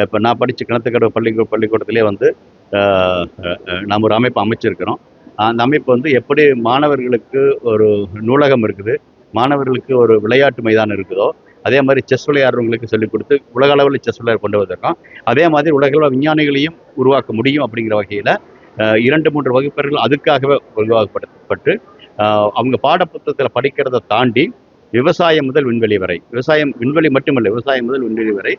இப்போ நான் படித்த கிணத்துக்கடவு பள்ளிக்கூடத்திலே வந்து நம்ம ஒரு அமைப்பு அமைச்சிருக்கிறோம். அந்த அமைப்பு வந்து எப்படி மாணவர்களுக்கு ஒரு நூலகம் இருக்குது, மாணவர்களுக்கு ஒரு விளையாட்டு மைதானம் இருக்குதோ, அதே மாதிரி செஸ் விளையாடுறவங்களுக்கு சொல்லிக் கொடுத்து உலக அளவில் செஸ் விளையாட கொண்டு வந்திருக்கோம். அதே மாதிரி உலக அளவில் விஞ்ஞானிகளையும் உருவாக்க முடியும் அப்படிங்கிற வகையில் 2-3 வகுப்பர்கள் அதுக்காகவே உருவாக்கப்பட்டு அவங்க பாடப்புத்தகத்தில் படிக்கிறதை தாண்டி விவசாயம் முதல் விண்வெளி வரை, விண்வெளி மட்டுமல்ல, விவசாயம் முதல் விண்வெளி வரை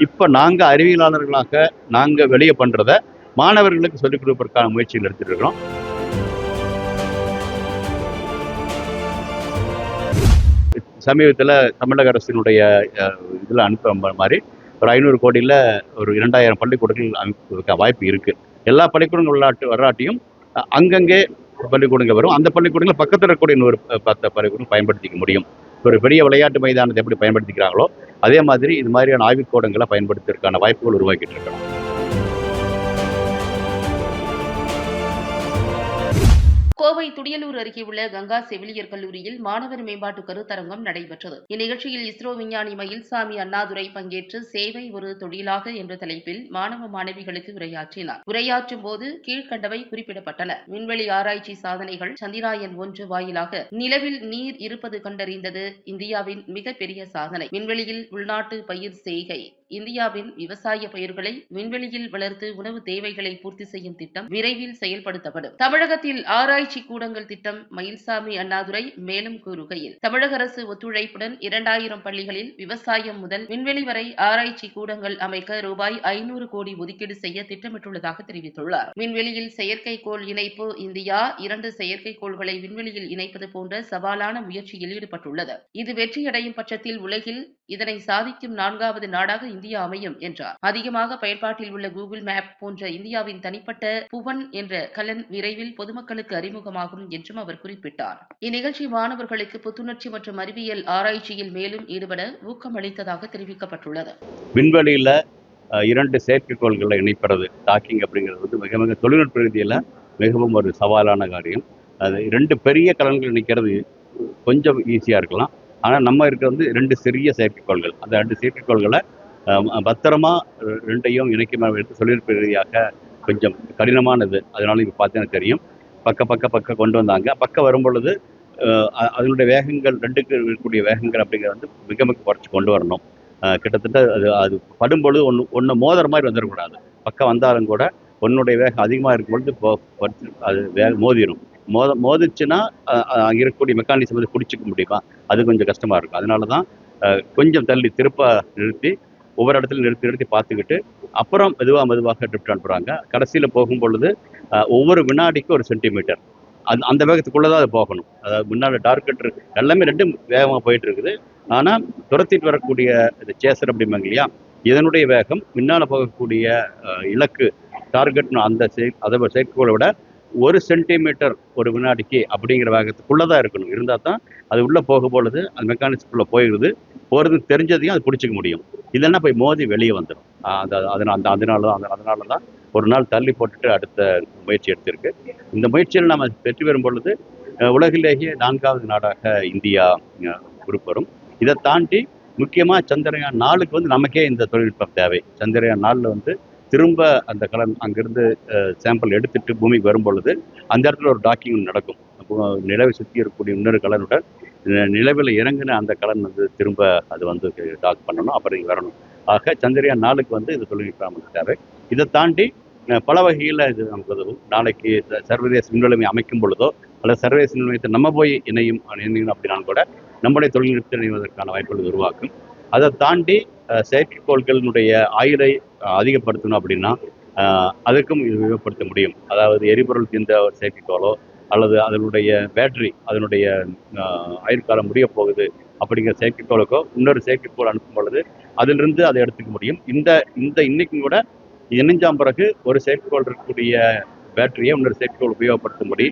இப்போ நாங்கள் அறிவியலாளர்களாக நாங்கள் வெளியே பண்ணுறத மாணவர்களுக்கு சொல்லிக் கொடுப்பதற்கான முயற்சிகள் எடுத்துட்டு இருக்கிறோம். சமீபத்தில் தமிழக அரசினுடைய இதில் அனுப்புற மாதிரி ஒரு 500 கோடியில் ஒரு 2000 பள்ளிக்கூடங்கள் அமைப்பதற்கு வாய்ப்பு இருக்குது. எல்லா பள்ளிக்கூடங்கள் வராட்டியும் அங்கங்கே பள்ளிக்கூடங்கள் வரும். அந்த பள்ளிக்கூடங்கள் பக்கத்தில் இருக்கக்கூடிய 110 பள்ளிக்கூடம் பயன்படுத்திக்க முடியும். ஒரு பெரிய விளையாட்டு மைதானத்தை எப்படி பயன்படுத்திக்கிறாங்களோ அதே மாதிரி இது மாதிரியான ஆய்வுக்கூடங்களை பயன்படுத்துவதற்கான வாய்ப்புகள் உருவாக்கிட்டு இருக்கணும். கோவை துடியலூர் அருகே உள்ள கங்கா செவிலியர் கல்லூரியில் மாணவர் மேம்பாட்டு கருத்தரங்கம் நடைபெற்றது. இந்நிகழ்ச்சியில் இஸ்ரோ விஞ்ஞானி மயில்சாமி அண்ணாதுரை பங்கேற்று சேவை ஒரு தொழிலாக என்ற தலைப்பில் மாணவ மாணவிகளுக்கு உரையாற்றினார். உரையாற்றும் போது கீழ்கண்டவை குறிப்பிடப்பட்டன. விண்வெளி ஆராய்ச்சி சாதனைகள். சந்திராயன் 1 வாயிலாக நிலவில் நீர் இருப்பது கண்டறிந்தது இந்தியாவின் மிகப்பெரிய சாதனை. விண்வெளியில் உள்நாட்டு பயிர் செய்கை. இந்தியாவின் விவசாய பயிர்களை விண்வெளியில் வளர்த்து உணவு தேவைகளை பூர்த்தி செய்யும் திட்டம் விரைவில் செயல்படுத்தப்படும். தமிழகத்தில் ஆராய்ச்சி கூடங்கள் திட்டம். மயில்சாமி அண்ணாதுரை மேலும் கூறுகையில், தமிழக அரசு ஒத்துழைப்புடன் 2000 பள்ளிகளில் விவசாயம் முதல் விண்வெளி வரை ஆராய்ச்சி கூடங்கள் அமைக்க ரூபாய் 500 கோடி ஒதுக்கீடு செய்ய திட்டமிட்டுள்ளதாக தெரிவித்துள்ளார். விண்வெளியில் செயற்கைக்கோள் இணைப்பு. இந்தியா 2 செயற்கைக்கோள்களை விண்வெளியில் இணைப்பது போன்ற சவாலான முயற்சியில் ஈடுபட்டுள்ளது. இது வெற்றியடையும் பட்சத்தில் உலகில் இதனை சாதிக்கும் 4வது நாடாக இந்தியா அமையும் என்றார். அதிகமாக பயன்பாட்டில் உள்ள கூகுள் மேப் போன்ற இந்தியாவின் தனிப்பட்ட புவன் என்ற கலன் விரைவில் பொதுமக்களுக்கு அறிமுகமாகும் என்றும் அவர் குறிப்பிட்டார். இந்நிகழ்ச்சி மாணவர்களுக்கு புத்துணர்ச்சி மற்றும் அறிவியல் ஆராய்ச்சியில் மேலும் ஈடுபட ஊக்கமளித்ததாக தெரிவிக்கப்பட்டுள்ளது. விண்வெளியில 2 செயற்கைக்கோள்களை இணைப்பது டாக்கிங் அப்படிங்கிறது வந்து மிக மிக தொழில்நுட்ப ரீதியில் மிகவும் ஒரு சவாலான காரியம். அது 2 பெரிய கலன்கள் இணைக்கிறது கொஞ்சம் ஈஸியாக இருக்கலாம். ஆனால் நம்ம இருக்கிறது வந்து 2 சிறிய செயற்கைக்கோள்கள். அந்த 2 செயற்கைக்கோள்களை பத்திரமா 2ஐயும் இணைக்க எடுத்து தொழில்நுட்ப ரீதியாக கொஞ்சம் கடினமானது. அதனால இப்போ பார்த்தீங்கன்னா தெரியும், பக்க கொண்டு வந்தாங்க. பக்கம் வரும் பொழுது அதனுடைய வேகங்கள் 2க்கு இருக்கக்கூடிய வேகங்கள் அப்படிங்கிறது வந்து மிக மிக குறைச்சி கொண்டு வரணும். கிட்டத்தட்ட அது படும்பொழுது ஒன்று மோதுற மாதிரி வந்துடக்கூடாது. பக்கம் வந்தாலும் கூட ஒன்னுடைய வேகம் அதிகமாக இருக்கும் பொழுது அது மோதிடும். மோதிச்சுன்னா அங்கே இருக்கக்கூடிய மெக்கானிசம் வந்து பிடிச்சிக்க முடியுமா, அது கொஞ்சம் கஷ்டமாக இருக்கும். அதனால தான் கொஞ்சம் தள்ளி திருப்ப நிறுத்தி ஒவ்வொரு இடத்துல நிறுத்தி பார்த்துக்கிட்டு அப்புறம் மெதுவாக ட்ரிப்ட் அனுப்புகிறாங்க. கடைசியில் போகும் பொழுது ஒவ்வொரு வினாடிக்கும் 1 சென்டிமீட்டர் அந்த வேகத்துக்குள்ளே தான் அது போகணும். அதாவது முன்னாடி டார்கெட் எல்லாமே 2 வேகமாக போயிட்டு இருக்குது. ஆனால் துரத்திட்டு வரக்கூடிய இந்த சேசர் அப்படிம்பாங்க இல்லையா, இதனுடைய வேகம் முன்னால் போகக்கூடிய இலக்கு டார்கெட் அந்த செயற்கைக்கோளை விட 1 சென்டிமீட்டர் ஒரு வினாடிக்கு அப்படிங்கிற வேகத்துக்குள்ளே தான் இருக்கணும். இருந்தால் தான் அது உள்ளே போகும் பொழுது அந்த மெக்கானிக்ஸ்குள்ளே போகிறது தெரிஞ்சதையும் அது பிடிச்சிக்க முடியும். இல்லைன்னா போய் மோதி வெளியே வந்துடும். அதனால தான் ஒரு நாள் தள்ளி போட்டுட்டு அடுத்த முயற்சி எடுத்திருக்கு. இந்த முயற்சியில் நம்ம வெற்றி பெறும் பொழுது உலகிலேயே 4வது நாடாக இந்தியா உருப்பெறும். இதை தாண்டி முக்கியமாக சந்திரயான் 4க்கு வந்து நமக்கே இந்த தொழில்நுட்பம் தேவை. சந்திரயான் 4 வந்து திரும்ப அந்த கலன் அங்கிருந்து சாம்பிள் எடுத்துட்டு பூமிக்கு வரும் பொழுது அந்த இடத்துல ஒரு டாக்கிங் நடக்கும். நிலவை சுற்றி இருக்கக்கூடிய இன்னொரு கலனுடன் நிலவில் இறங்கின அந்த கலன் வந்து திரும்ப அது வந்து டாக் பண்ணணும், அப்புறம் இங்கே வரணும். ஆக சந்திரயான் 4க்கு வந்து இது தொழில்நுட்பம் நமக்கு தேவை. இதை தாண்டி பல வகையில் இது நமக்கு உதவும். நாளைக்கு சர்வதேச விண்வெளி அமைக்கும் பொழுதோ அல்லது சர்வதேச விண்வெளியத்தை நம்ம போய் இணையும் அப்படின்னாலும் கூட நம்முடைய தொழில்நுட்பத்தை இணைவதற்கான வாய்ப்புகள் உருவாக்கும். அதை தாண்டி செயற்கைக்கோள்களினுடைய ஆயுளை அதிகப்படுத்தணும் அப்படின்னா அதுக்கும் இது உபயோகப்படுத்த முடியும். அதாவது எரிபொருள் தீர்ந்த ஒரு செயற்கைக்கோளோ அல்லது அதனுடைய பேட்டரி அதனுடைய ஆயுட்காலம் முடிய போகுது அப்படிங்கிற செயற்கைக்கோளுக்கோ இன்னொரு செயற்கைக்கோள் அனுப்பும் பொழுது அதிலிருந்து அதை எடுத்துக்க முடியும். இன்னைக்கும் கூட இணைஞ்சாம் பிறகு ஒரு செயற்கைக்கோள் இருக்கக்கூடிய பேட்டரியை இன்னொரு செயற்கைக்கோள் உபயோகப்படுத்தும்படி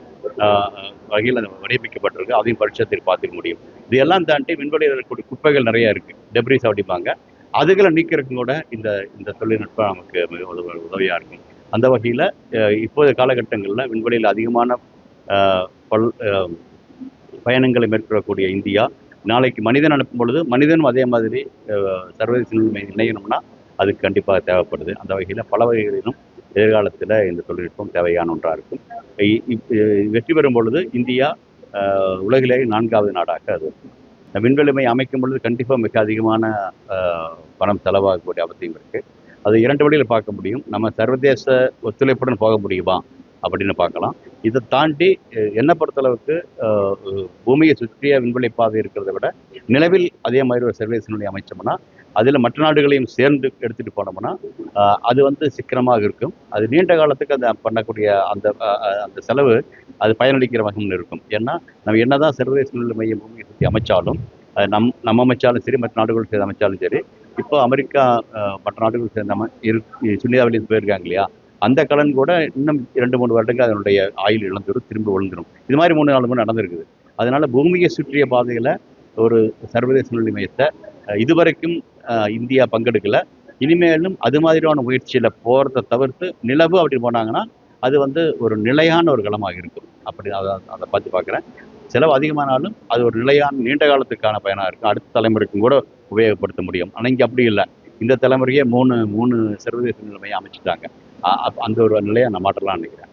வகையில் வடிவமைக்கப்பட்டிருக்கு. அதையும் பரிட்சத்தில் பார்த்துக்க முடியும். இதையெல்லாம் தாண்டி விண்வெளியில் இருக்கக்கூடிய குப்பைகள் நிறைய இருக்கு, டெப்ரிஸ் அப்படிம்பாங்க. அதுகளை நீக்கிறதுக்கும் கூட இந்த தொழில்நுட்பம் நமக்கு மிக உதவியாக இருக்கும். அந்த வகையில் இப்போதைய காலகட்டங்களில் விண்வெளியில் அதிகமான பயணங்களை மேற்கொள்ளக்கூடிய இந்தியா நாளைக்கு மனிதன் அனுப்பும் பொழுது மனிதனும் அதே மாதிரி சர்வதேச இணையணும்னா அதுக்கு கண்டிப்பாக தேவைப்படுது. அந்த வகையில் பல வகைகளிலும் எதிர்காலத்தில் இந்த தொழில்நுட்பம் தேவையான ஒன்றாக இருக்கும். வெற்றி பெறும் பொழுது இந்தியா உலகிலேயே 4வது நாடாக அது இருக்கும். விண்வெளி மையம் அமைக்கும் பொழுது கண்டிப்பாக மிக அதிகமான பணம் செலவாகக்கூடிய அவசியம் இருக்குது. அது 2 வழியில் பார்க்க முடியும். நம்ம சர்வதேச ஒத்துழைப்புடன் போக முடியுமா அப்படின்னு பார்க்கலாம். இதை தாண்டி என்னை பொறுத்தளவுக்கு பூமியை சுற்றிய விண்வெளி பாதை இருக்கிறத விட நிலவில் அதே மாதிரி ஒரு சர்வதேச நிலையம் அமைச்சோம்னா அதில் மற்ற நாடுகளையும் சேர்ந்து எடுத்துகிட்டு போனோம்னா அது வந்து சிக்கனமாக இருக்கும். அது நீண்ட காலத்துக்கு அதை பண்ணக்கூடிய அந்த அந்த செலவு அது பயனளிக்கிற வகையில் இருக்கும். ஏன்னா நம்ம என்னதான் சர்வதேச நிலை மையம் பூமியை சுற்றி அமைச்சாலும் நம்ம அமைச்சாலும் சரி, மற்ற நாடுகள் சேர்ந்து அமைச்சாலும் சரி, இப்போ அமெரிக்கா மற்ற நாடுகள் சேர்ந்த சுனிதாவிலேருந்து போயிருக்காங்க இல்லையா, அந்த கலன் கூட இன்னும் 2-3 வருடங்கள் அதனுடைய ஆயுள் இழந்துடும், திரும்ப விழுந்துடும். இது மாதிரி 3-4 முறை நடந்திருக்குது. அதனால பூமியை சுற்றிய பாதையில் ஒரு சர்வதேச நிலை மையத்தை இதுவரைக்கும் இந்தியா பங்கெடுக்கல. இனிமேலும் அது மாதிரியான முயற்சியில் போகிறத தவிர்த்து நிலவு அப்படி போனாங்கன்னா அது வந்து ஒரு நிலையான ஒரு களமாக இருக்கும். அப்படி அதை பார்த்து பார்க்குறேன். செலவு அதிகமானாலும் அது ஒரு நிலையான நீண்ட காலத்துக்கான பயனாக இருக்கும். அடுத்த தலைமுறைக்கும் கூட உபயோகப்படுத்த முடியும். ஆனால் இங்கே அப்படி இல்லை. இந்த தலைமுறையே 3 சர்வதேச நிலைமையை அமைச்சிட்டாங்க. அந்த ஒரு நிலையை நான் மாற்றலாம்னு நினைக்கிறேன்.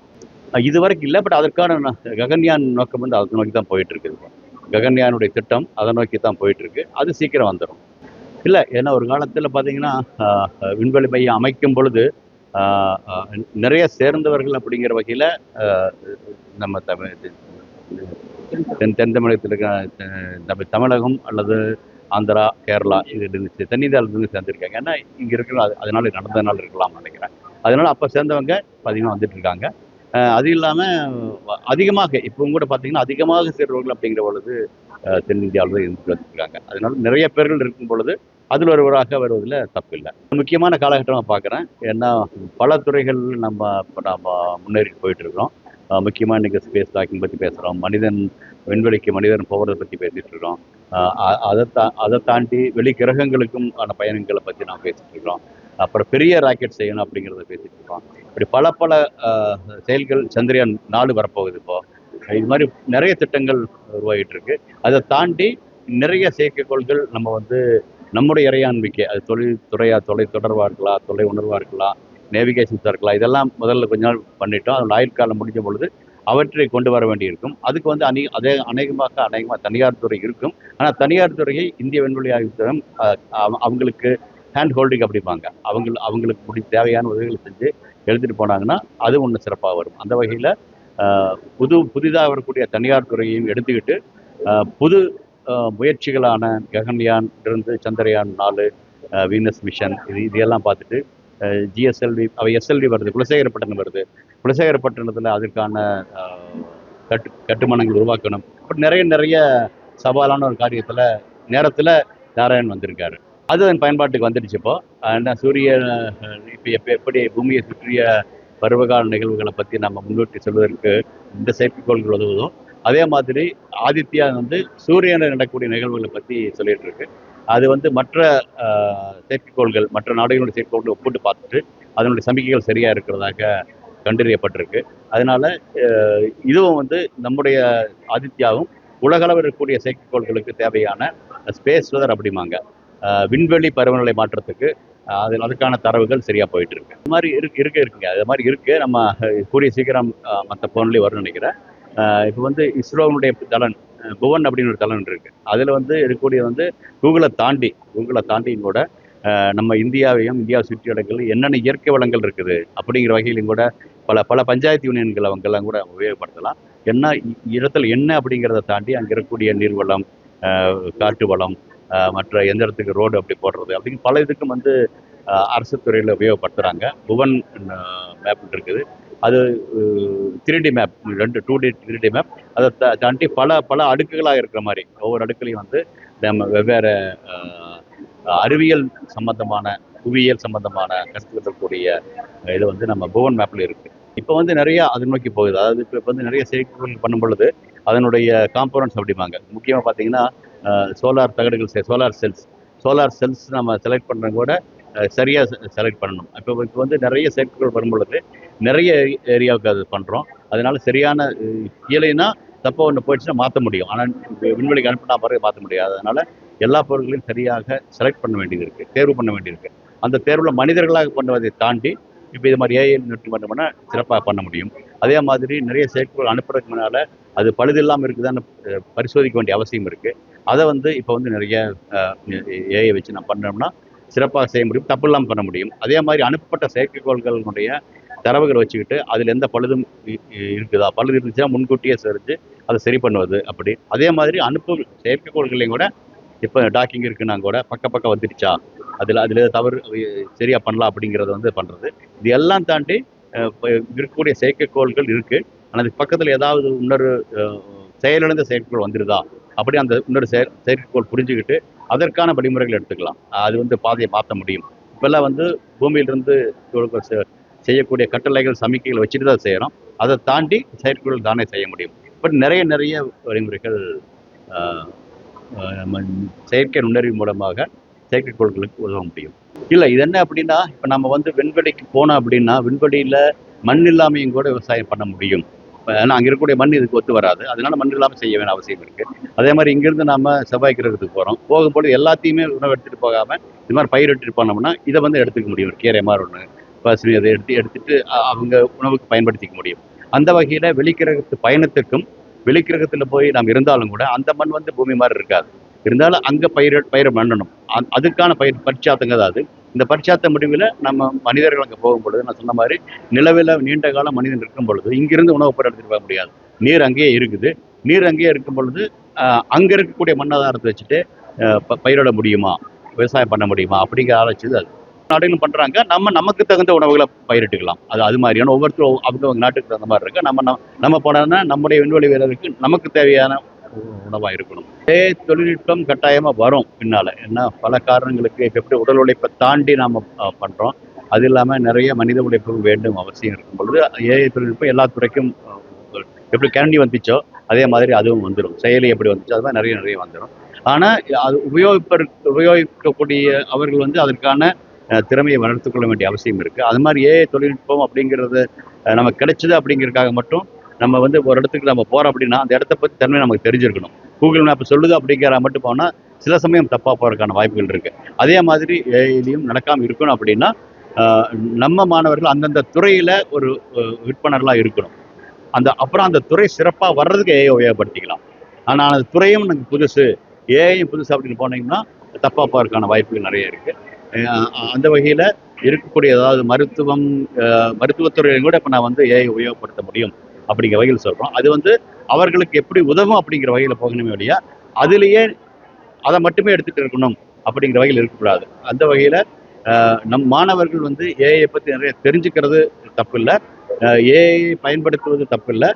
இது வரைக்கும் இல்லை, பட் அதற்கான ககன்யான் நோக்கம் வந்து அதை நோக்கி தான் போயிட்டு இருக்குது. ககன்யானுடைய திட்டம் அதை நோக்கி தான் போயிட்டு இருக்கு. அது சீக்கிரம் வந்துடும். இல்லை, ஏன்னா ஒரு காலத்தில் பார்த்தீங்கன்னா விண்வெளி மையம் அமைக்கும் பொழுது நிறைய சேர்ந்தவர்கள் அப்படிங்கிற வகையில் நம்ம தென் தமிழகத்தில் இருக்க தமிழகம் அல்லது ஆந்திரா, கேரளா இது இருந்துச்சு. தென்னிந்தியாவிலிருந்து சேர்ந்துருக்காங்க. ஏன்னா இங்கே இருக்கிற அதனால நடந்ததுனால இருக்கலாம்னு நினைக்கிறேன். அதனால அப்போ சேர்ந்தவங்க அதிகமாக வந்துட்டு இருக்காங்க. அது இல்லாமல் அதிகமாக இப்பவும் கூட பார்த்தீங்கன்னா அதிகமாக சேர்றவர்கள் அப்படிங்கிற பொழுது தென்னிந்தியாவில் தான் இருந்துட்டு வந்துருக்காங்க. அதனால நிறைய பேர்கள் இருக்கும் பொழுது அதில் ஒருவராக வருவதில் தப்பு இல்லை. முக்கியமான காலகட்டமாக பார்க்குறேன். ஏன்னா பல துறைகள் நம்ம முன்னேறி போயிட்டு இருக்கிறோம். முக்கியமாக இன்றைக்கி ஸ்பேஸ் டாக்கிங் பற்றி பேசுகிறோம். விண்வெளிக்கு மனிதன் போகிறத பற்றி பேசிகிட்டு இருக்கோம். அதை தாண்டி வெளி கிரகங்களுக்கும் ஆன பயணங்களை பற்றி நாம் பேசிகிட்டு இருக்கிறோம். அப்புறம் பெரிய ராக்கெட் செய்யணும் அப்படிங்கிறத பேசிகிட்டு இருக்கோம். இப்படி பல செயல்கள். சந்திரயான் 4 வரப்போகுது. இப்போது இது மாதிரி நிறைய திட்டங்கள் உருவாகிட்டு இருக்கு. அதை தாண்டி நிறைய செயற்கைக்கோள்கள் நம்ம வந்து நம்முடைய இறையாண்மைக்கு அது தொலை தொடர்பாக இருக்கலாம், தொலை உணர்வாக இருக்கலாம், நேவிகேஷன்ஸாக இருக்கலாம். இதெல்லாம் முதல்ல கொஞ்ச நாள் பண்ணிட்டோம். அதோட ஆயுட்காலம் முடிஞ்ச பொழுது அவற்றை கொண்டு வர வேண்டியிருக்கும். அதுக்கு வந்து அநேகமாக தனியார் துறை இருக்கும். ஆனால் தனியார் துறையை இந்திய விண்வெளி ஆய்வுத்தளம் அவங்களுக்கு ஹேண்ட் ஹோல்டிங் அப்படிப்பாங்க. அவங்களுக்கு தேவையான உதவிகளை செஞ்சு எழுதிட்டு போனாங்கன்னா அது ஒன்று சிறப்பாக வரும். அந்த வகையில் புதிதாக வரக்கூடிய தனியார் துறையையும் எடுத்துக்கிட்டு புது முயற்சிகளான ககன்யான் இருந்து சந்திரயான் 4, வீனஸ் மிஷன் இதெல்லாம் பார்த்துட்டு ஜிஎஸ்எல்வி எஸ்எல்வி வருது, குலசேகரப்பட்டினம் வருது. குலசேகரப்பட்டினத்தில் அதற்கான கட்டுமானங்கள் உருவாக்கணும். அப்படி நிறைய சவாலான ஒரு காரியத்தில் நேரத்தில் நாராயண் வந்திருக்காரு. அது அதன் பயன்பாட்டுக்கு வந்துடுச்சு. இப்போ சூரியன் இப்போ எப்படி பூமியை சுற்றிய பருவகால நிகழ்வுகளை பற்றி நம்ம முன்னோக்கி சொல்வதற்கு இந்த செயற்கைக்கோள்கள் உதவுதோ, அதே மாதிரி ஆதித்யா வந்து சூரியனில் நடக்கக்கூடிய நிகழ்வுகளை பற்றி சொல்லிட்டு இருக்கு. அது வந்து மற்ற செயற்கைக்கோள்கள், மற்ற நாடுகளுடைய செயற்கைக்கோள்களை ஒப்பிட்டு பார்த்துட்டு அதனுடைய சமிக்கைகள் சரியாக இருக்கிறதாக கண்டறியப்பட்டிருக்கு. அதனால இதுவும் வந்து நம்முடைய ஆதித்யாவும் உலகளவில் இருக்கக்கூடிய செயற்கைக்கோள்களுக்கு தேவையான ஸ்பேஸ் வெதர் அப்படிமாங்க, விண்வெளி பருவநிலை மாற்றத்துக்கு அதுக்கான தரவுகள் சரியா போயிட்டு இருக்கு. அது மாதிரி இருக்குங்க. அது மாதிரி இருக்கு. நம்ம கூடிய சீக்கிரம் மற்ற போன்லேயே வரும்னு நினைக்கிறேன். இப்போ வந்து இஸ்ரோனுடைய தளன் புவன் அப்படின்னு ஒரு தளன் இருக்கு. அதில் வந்து இருக்கக்கூடிய வந்து கூகுளை தாண்டியும் கூட நம்ம இந்தியாவை சுற்றி இடங்களில் என்னென்ன இயற்கை வளங்கள் இருக்குது அப்படிங்கிற வகையிலும் கூட பல பஞ்சாயத்து யூனியன்கள் அவங்கெல்லாம் கூட உபயோகப்படுத்தலாம். என்ன இடத்துல என்ன அப்படிங்கிறத தாண்டி அங்கே இருக்கக்கூடிய நீர்வளம், காட்டு வளம், மற்ற எந்த இடத்துக்கு ரோடு அப்படி போடுறது அப்படின்னு பல இதுக்கும் வந்து அரசு துறையில் உபயோகப்படுத்துகிறாங்க. புவன் மேப் இருக்குது. அது 3D map, 2D 3D map. அதை தாண்டி பல அடுக்குகளாக இருக்கிற மாதிரி ஒவ்வொரு அடுக்குலையும் வந்து நம்ம வெவ்வேறு அறிவியல் சம்பந்தமான, புவியியல் சம்பந்தமான கருத்துக்கூடிய இது வந்து நம்ம புவன் மேப்ல இருக்கு. இப்போ வந்து நிறைய அதை நோக்கி போகுது. அதாவது இப்போ வந்து நிறைய செயற்கைக்கோள் பண்ணும் பொழுது அதனுடைய காம்போனன்ட்ஸ் அப்படிம்பாங்க. முக்கியமாக பார்த்தீங்கன்னா சோலார் தகடுகள், சோலார் செல்ஸ் நம்ம செலக்ட் பண்ணுறது கூட சரியாக செலக்ட் பண்ணணும். இப்போ வந்து நிறைய செயற்கைக்கோள் வரும் பொழுது நிறைய ஏரியாவுக்கு அது பண்ணுறோம். அதனால சரியான கீழேனா தப்போ ஒன்று போயிடுச்சுன்னா மாற்ற முடியும். ஆனால் விண்வெளிக்கு அனுப்பினா பிறகு மாற்ற முடியாது. அதனால எல்லா பொருட்களையும் சரியாக செலக்ட் பண்ண வேண்டியது இருக்குது, தேர்வு பண்ண வேண்டியிருக்கு. அந்த தேர்வில் மனிதர்களாக பண்ணுவதை தாண்டி இப்போ இது மாதிரி ஏஐ நெட்டு பண்ணோம்னா சிறப்பாக பண்ண முடியும். அதே மாதிரி நிறைய செயற்கைக்கோள் அனுப்புறதுக்கு முன்னால் அது பழுதில்லாமல் இருக்குதான்னு பரிசோதிக்க வேண்டிய அவசியம் இருக்குது. அதை இப்போ நிறைய ஏஐ வச்சு நம்ம பண்ணோம்னா சிறப்பாக செய்ய முடியும், தப்பு இல்லாமல் பண்ண முடியும். அதே மாதிரி அனுப்பப்பட்ட செயற்கைக்கோள்களுடைய தரவுகளை வச்சுக்கிட்டு அதில் எந்த பழுதும் இருக்குதா, பழுது இருந்துச்சுன்னா முன்கூட்டியே சரிஞ்சு அதை சரி பண்ணுவது அப்படி. அதே மாதிரி அனுப்பும் செயற்கைக்கோள்களையும் கூட இப்போ டாக்கிங் இருக்குன்னா கூட பக்கம் வந்துடுச்சா, அதில் தவறு சரியாக பண்ணலாம் அப்படிங்கிறத பண்ணுறது. இது எல்லாம் தாண்டி இருக்கக்கூடிய செயற்கைக்கோள்கள் இருக்குது. ஆனால் அதுக்கு பக்கத்தில் ஏதாவது இன்னொரு செயலிழந்த செயற்கைக்கோள் வந்துடுதா, அப்படி அந்த இன்னொரு செயற்கைக்கோள் புரிஞ்சுக்கிட்டு அதற்கான வழிமுறைகள் எடுத்துக்கலாம். அது பாதையை மாற்ற முடியும். இப்போல்லாம் பூமியிலிருந்து செய்யக்கூடிய கட்டளைகள் சமிக்கைகள் வச்சுட்டு தான் செய்கிறோம். அதை தாண்டி செயற்கைக்கோள் தானே செய்ய முடியும். பட் நிறைய வழிமுறைகள் நம்ம செயற்கை நுண்ணறிவு மூலமாக செயற்கைக்கோள்களுக்கு உதவ முடியும். இல்லை, இது என்ன அப்படின்னா, இப்போ நம்ம விண்வெளிக்கு போனோம் அப்படின்னா விண்வெளியில் மண் இல்லாமையும் கூட விவசாயம் பண்ண முடியும். ஏன்னா அங்கே இருக்கக்கூடிய மண் இதுக்கு ஒத்து வராது. அதனால மண் இல்லாமல் செய்ய வேண்டிய அவசியம் இருக்குது. அதே மாதிரி இங்கேருந்து நம்ம செவ்வாய் கிரகத்துக்கு போகும்போது எல்லாத்தையுமே உணவு எடுத்துகிட்டு போகாமல் இது மாதிரி பயிர் எடுத்துகிட்டு போனோம்னா இதை எடுத்துக்க முடியும். ஒரு கீரை மாதிரி ஒன்று பசுமை அதை எடுத்துட்டு அவங்க உணவுக்கு பயன்படுத்திக்க முடியும். அந்த வகையில் வெளிக்கிரகத்து பயணத்துக்கும் வெளிக்கிரகத்தில் போய் நாம் இருந்தாலும் கூட அந்த மண் பூமி மாதிரி இருக்காது. இருந்தாலும் அங்கே பயிரை பண்ணணும். அதுக்கான பரிச்சாத்தங்க தான் அது. இந்த பரிச்சாத்த முடிவில் நம்ம மனிதர்கள் அங்கே போகும் பொழுது நான் சொன்ன மாதிரி நிலவில் நீண்ட காலம் மனிதன் இருக்கும் பொழுது இங்கிருந்து உணவு பொருள் எடுத்துகிட்டு போக முடியாது. நீர் அங்கேயே இருக்குது. நீர் அங்கேயே இருக்கும் பொழுது அங்கே இருக்கக்கூடிய மண்ணாதாரத்தை வச்சுட்டு பயிரிட முடியுமா, விவசாயம் பண்ண முடியுமா அப்படிங்கிற ஆலோசிச்சது அது. நாடுகளும் பண்ணுறாங்க. நமக்கு தகுந்த உணவுகளை பயிரிட்டுக்கலாம். அது மாதிரியான ஒவ்வொருத்தரும் அவங்க நாட்டுக்கு தகுந்த மாதிரி இருக்கு. நம்ம போனோம்னா நம்முடைய விண்வெளி வீரருக்கு நமக்கு தேவையான உணவாக இருக்கணும். தொழில்நுட்பம் கட்டாயமாக வரும் பின்னால். ஏன்னா பல காரணங்களுக்கு இப்போ எப்படி உடல் உழைப்பை தாண்டி நாம் பண்ணுறோம். அது இல்லாமல் நிறைய மனித உழைப்பு வேண்டும் அவசியம் இருக்கும் பொழுது ஏஐ தொழில்நுட்பம் எல்லா துறைக்கும் எப்படி கரண்டி வந்துச்சோ அதே மாதிரி அதுவும் வந்துடும். செயலி எப்படி வந்துச்சோ அது மாதிரி நிறைய வந்துடும். ஆனால் அது உபயோகிக்கக்கூடிய அவர்கள் அதற்கான திறமையை வளர்த்து கொள்ள வேண்டிய அவசியம் இருக்குது. அது மாதிரி ஏஐ தொழில்நுட்பம் அப்படிங்கிறது நமக்கு கிடைச்சது அப்படிங்கிறதுக்காக மட்டும் நம்ம ஒரு இடத்துக்கு நம்ம போகிறோம் அப்படின்னா அந்த இடத்த பற்றி தன்மை நமக்கு தெரிஞ்சிருக்கணும். கூகுள் மேப் சொல்லுது அப்படிங்கிற மட்டும் போனால் சில சமயம் தப்பாக போகிறதுக்கான வாய்ப்புகள் இருக்குது. அதே மாதிரி ஏஐலையும் நடக்காமல் இருக்கணும் அப்படின்னா நம்ம மாணவர்கள் அந்தந்த துறையில் ஒரு விற்பனர்களாக இருக்கணும். அப்புறம் அந்த துறை சிறப்பாக வர்றதுக்கு ஏஐ உபயோகப்படுத்திக்கலாம். ஆனால் அந்த துறையும் எனக்கு புதுசு, ஏஐயும் புதுசு அப்படின்னு போனீங்கன்னா தப்பாக போகிறதுக்கான வாய்ப்புகள் நிறைய இருக்குது. அந்த வகையில் இருக்கக்கூடிய அதாவது மருத்துவத்துறையிலும் கூட இப்போ நான் ஏஐ உபயோகப்படுத்த முடியும் அப்படிங்கிற வகையில் சொல்கிறோம். அது அவர்களுக்கு எப்படி உதவும் அப்படிங்கிற வகையில் போகணுமே வழியா அதுலேயே அதை மட்டுமே எடுத்துகிட்டு இருக்கணும் அப்படிங்கிற வகையில் இருக்கக்கூடாது. அந்த வகையில் நம் மாணவர்கள் ஏஐயை பற்றி நிறைய தெரிஞ்சுக்கிறது தப்பு இல்லை, ஏஐ பயன்படுத்துவது தப்பு இல்லை.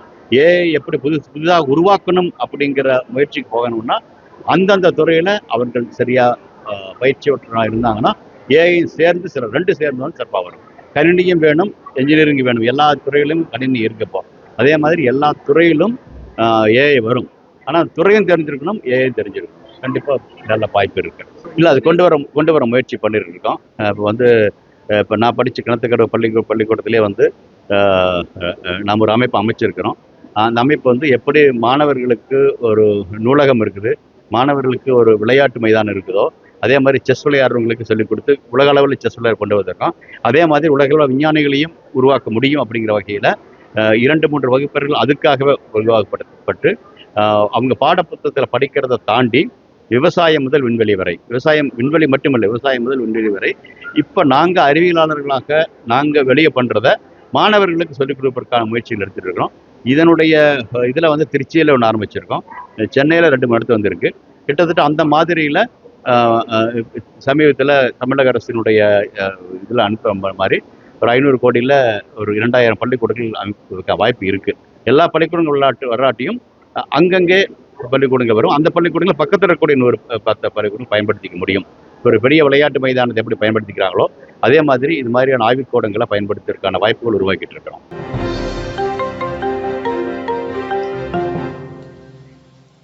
ஏஐ எப்படி புதுதாக உருவாக்கணும் அப்படிங்கிற முயற்சிக்கு போகணும்னா அந்தந்த துறையில் அவர்கள் சரியாக பயிற்சி பெற்றவர்களாக இருந்தாங்கன்னா ஏஐ சேர்ந்து ரெண்டு சேர்ந்தாலும் சிறப்பாக வரும். கணினியும் வேணும், என்ஜினியரிங் வேணும். எல்லா துறையிலும் கணினி இருக்கப்போ அதே மாதிரி எல்லா துறையிலும் ஏஐ வரும். ஆனால் துறையும் தெரிஞ்சிருக்கணும், ஏஐ தெரிஞ்சிருக்கணும். கண்டிப்பாக நல்ல வாய்ப்பு இருக்கு. இல்லை, அது கொண்டு வர முயற்சி பண்ணிட்டு இருக்கோம். இப்போ நான் படித்த கிணத்துக்கடவு பள்ளிக்கூடத்திலே நாம் ஒரு அமைப்பு அமைச்சிருக்கிறோம். அந்த அமைப்பு எப்படி மாணவர்களுக்கு ஒரு நூலகம் இருக்குது, மாணவர்களுக்கு ஒரு விளையாட்டு மைதானம் இருக்குதோ அதே மாதிரி செஸ் விளையாடுறவங்களுக்கு சொல்லிக் கொடுத்து உலக அளவில் செஸ் விளையாட கொண்டு வந்திருக்கோம். அதே மாதிரி உலக அளவில் விஞ்ஞானிகளையும் உருவாக்க முடியும் அப்படிங்கிற வகையில் 2-3 வகுப்பர்கள் அதுக்காகவே உருவாக்கப்பட்டு அவங்க பாடப்புத்தகத்தில் படிக்கிறத தாண்டி விவசாயம் முதல் விண்வெளி வரை, விண்வெளி மட்டுமல்ல விவசாயம் முதல் விண்வெளி வரை இப்போ நாங்கள் அறிவியலாளர்களாக நாங்கள் வெளியே பண்ணுறத மாணவர்களுக்கு சொல்லிக் கொடுப்பதற்கான முயற்சிகள் எடுத்துகிட்டு இருக்கிறோம். இதனுடைய இதில் திருச்சியில் ஒன்று ஆரம்பிச்சிருக்கோம், சென்னையில் 2 இடத்து வந்திருக்கு. கிட்டத்தட்ட அந்த மாதிரியில் சமீபத்தில் தமிழக அரசினுடைய இதில் அனுப்புகிற மாதிரி ஒரு 500 கோடியில் ஒரு 2000 பள்ளிக்கூடங்கள் அமைக்க வாய்ப்பு இருக்குது. எல்லா பள்ளிக்கூடங்கள் வராட்டியும் அங்கங்கே பள்ளிக்கூடங்கள் வரும். அந்த பள்ளிக்கூடங்கள் பக்கத்தில் இருக்கக்கூடிய 10 பள்ளிக்கூடங்கள் பயன்படுத்திக்க முடியும். ஒரு பெரிய விளையாட்டு மைதானத்தை எப்படி பயன்படுத்திக்கிறாங்களோ அதே மாதிரி இது மாதிரியான ஆய்வுக்கூடங்களை பயன்படுத்துவதற்கான வாய்ப்புகள் உருவாக்கிட்டு இருக்கிறோம்.